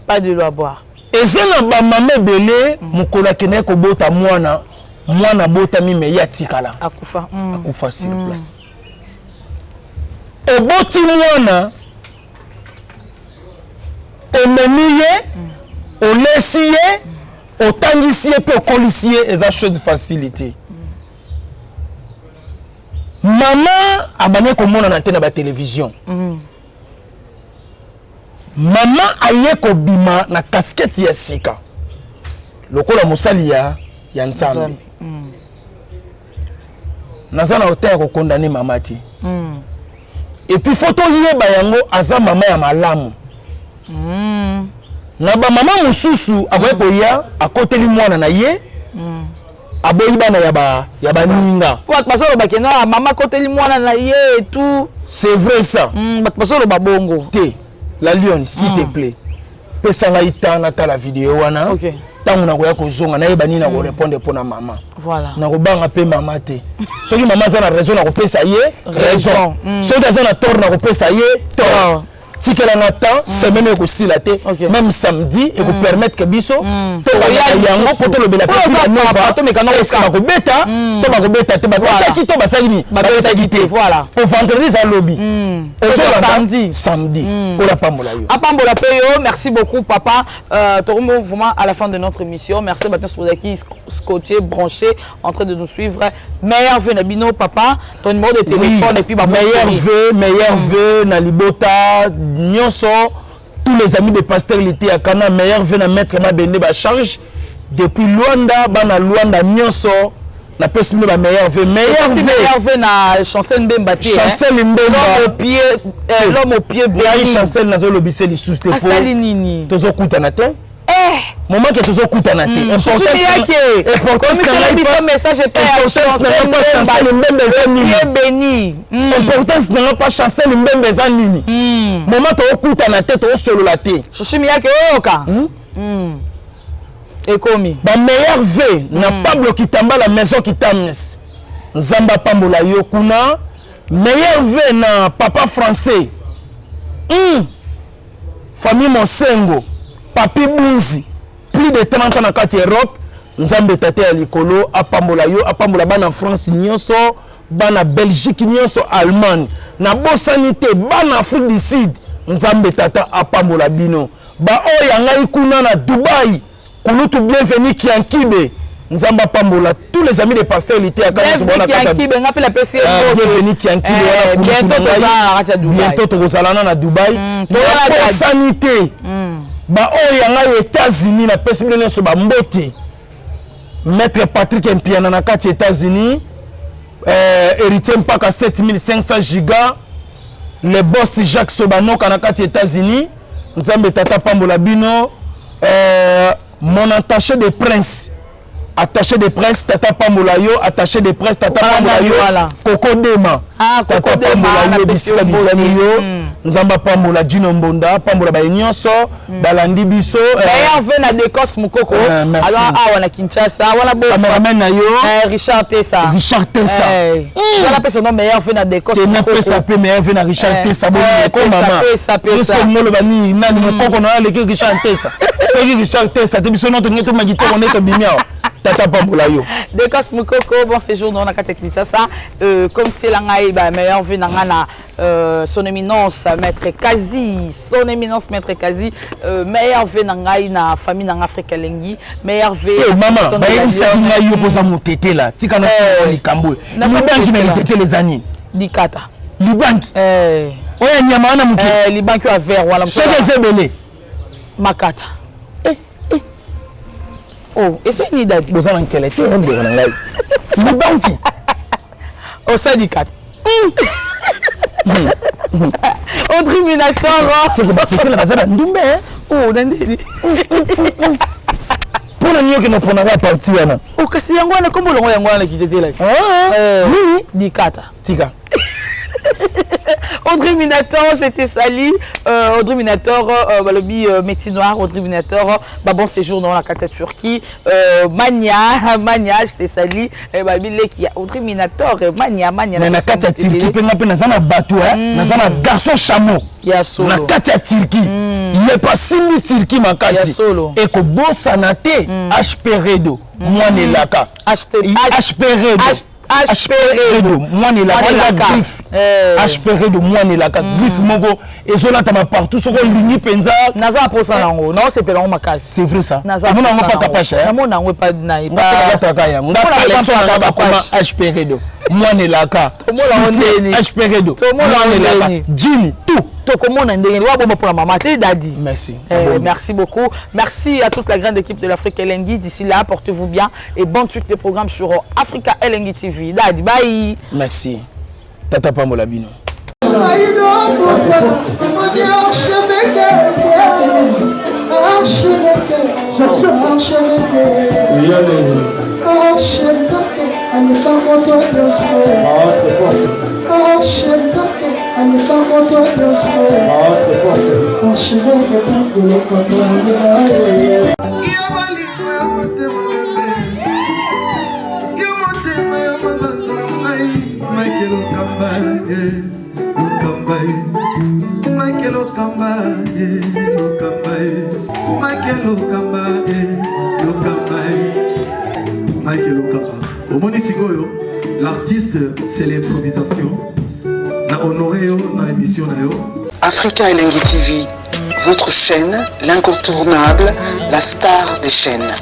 Pas de l'eau à boire. Eza na ba maman belé mukola kene ko bota mwana bota mi me yatikala. Akufa. Akufa sur place. Eboti mwana omemiye olesiye otangisiye pe okolisiye eza chose de facilité. Maman abane komona na tena ba télévision. Maman aye ko bima na casquette ya sika. Lokola mosali ya nzambe. Nazana hotel ko condamner mamati. Et puis photo yeba yango aza mama ya malamu. Na ba mama mususu akoye koya akoteli mwana na ye. Aboyi bana ya ba ninga. Kwa basolo bakena mama koteli mwana na ye et tout. C'est vrai ça. Basolo babongo. Te la Lyon s'il te plaît. Pesa nga itana ta la vidéo wana. OK. Tangu na koya kozonga na yeba nini na ko répondre pour na maman. Voilà. Na ko banga pe mama te. Soki maman za na raison na ko pesa ye raison. Soki za na tort na ko pesa ye tort. Si qu'elle en attend, semaine ko sila te, même samedi et ko permettre que biso to ba yango ko to lobela pe na nova to mekano ko ko beta to ba ko beta te ba ki to ba salini ba beta gité voilà pour vendredi ça lobby samedi pour la pambola yo apambola pe yo. Merci beaucoup papa torumo vraiment à la fin de notre émission. Merci maintenant pour qui scotché branché en train de nous suivre. Meilleur vœu na bino papa, ton numéro de téléphone et puis meilleur vœu na libota nyonso tous les amis de pasteur l'été à Kana meilleur vœu na maître ma bende ba charge depuis Luanda bana Luanda nyonso na pesi ba meilleur vœu na chancel Mbemba tie chancel Mbemba l'homme au pied béni chancel nazo lobisé li sous te po asali nini tozo kutana te moment que tozo kutana te importance message est pas chancel Mbemba béni importance na pas chancel Mbemba za nini moment to kutana te to solo la te chochimi yake oyoka ekomi ba meilleur vœu na Pablo Kitamba la maison Kitamis Nzamba pambola yo kuna meilleur vœu na papa français famille Mosengo papi Bunzi plus de 30 ans na kati Europe Nzambe tate ya likolo apambola yo apambola bana France nyonso bana Belgique nyonso Allemagne na bosanité bana Afrique du Sud Nzambe tata apambola bino ba oya ngai kuna na Dubaï kulutu bienvenue Kiankibe Nzamba pambola tous les amis des pasteurs l'été à Kiankibe ngapi la PC bienvenue Kiankibe bientôt tozalana na Dubaï la sanité ba oya ngai États-Unis na pesi bino so ba mbote maître Patrick Mpiana na kati États-Unis héritier mpaka 7500 gigas le boss Jacques Sobano na kati États-Unis Nzambe tata pambola bino mon attaché de presse tata pambola yo attaché de presse tata pambola yo Coco Dema Ah, tata pambola yo bisika bizali yo nzamba pambola Dino Mbonda pambola ba nyonso balandi biso d'ailleurs vient na Décos Mukoko alors awa na Kinshasa wala bo cameraman na yo Richard Tessa wala pesa no meilleur vient na Décos Mukoko pesa pe meilleur vient na Richard Tessa bon ko mama parce que molo bani nani Mukoko na le Richard Tessa c'est Richard Tessa te biso no to ngeto magito on est bimiao tata pambola yo Décos Mukoko bon séjour dans la Kinshasa comme c'est la ngai ba meilleur vient na son éminence maître Kazi son éminence maître Kazi meilleur vient na famille en Afrique lengi meilleur vient maman ba yebisa ngai yo poza motete la tika na likambo libanki na litete les années dikata libanki oya nyama na muki libanki wa vert wala so des makata oh essaye ni dadi boza na nkele te on de na ngai libanki au syndicat Audrey Minator c'est que bateke la bazana ndumbe oh ndeni pona nyo ke no pona wa parti wana o kasi yango na kombo longo yango na kitetela oui dikata tika Audrey Minator, j'étais sali. Audrey Minator, balobi métier noir. Audrey Minator, bon séjour dans la carte Turquie. Mania, j'étais sali. Babile qui a Audrey Minator, Mania. Mais na carte Turquie, pe na zana bateau, na zana garçon chameau. Ya solo. Na carte Turquie, il est pas simi Turquie makasi. Ya solo. Et ko bo sanate HP Redo, moi ne laka. HP Redo. HP moi ne la griffe HP de moi ne la griffe mongo et zola tama partout ce qu'on ligne penza naza pour ça nango non c'est pelon makas c'est vrai ça naza mon nango pas capable cher mon nango pas na pas taka nga pas les sons na ba HP de moi ne la ka HP de moi ne la ka Jimmy tout comment on a pour la maman Dadi. Merci. Merci beaucoup. Merci à toute la grande équipe de l'Afrique Elengi. D'ici là, portez-vous bien et bonne suite de programmes sur Africa Elengi TV. Dadi, bye. Merci. Tata Pambola Bino. L'artiste, c'est l'improvisation. Na honoré na émission na yo. Africa Elengi TV, votre chaîne, l'incontournable, la star des chaînes.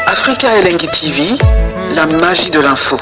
Africa Elengi TV, la magie de l'info.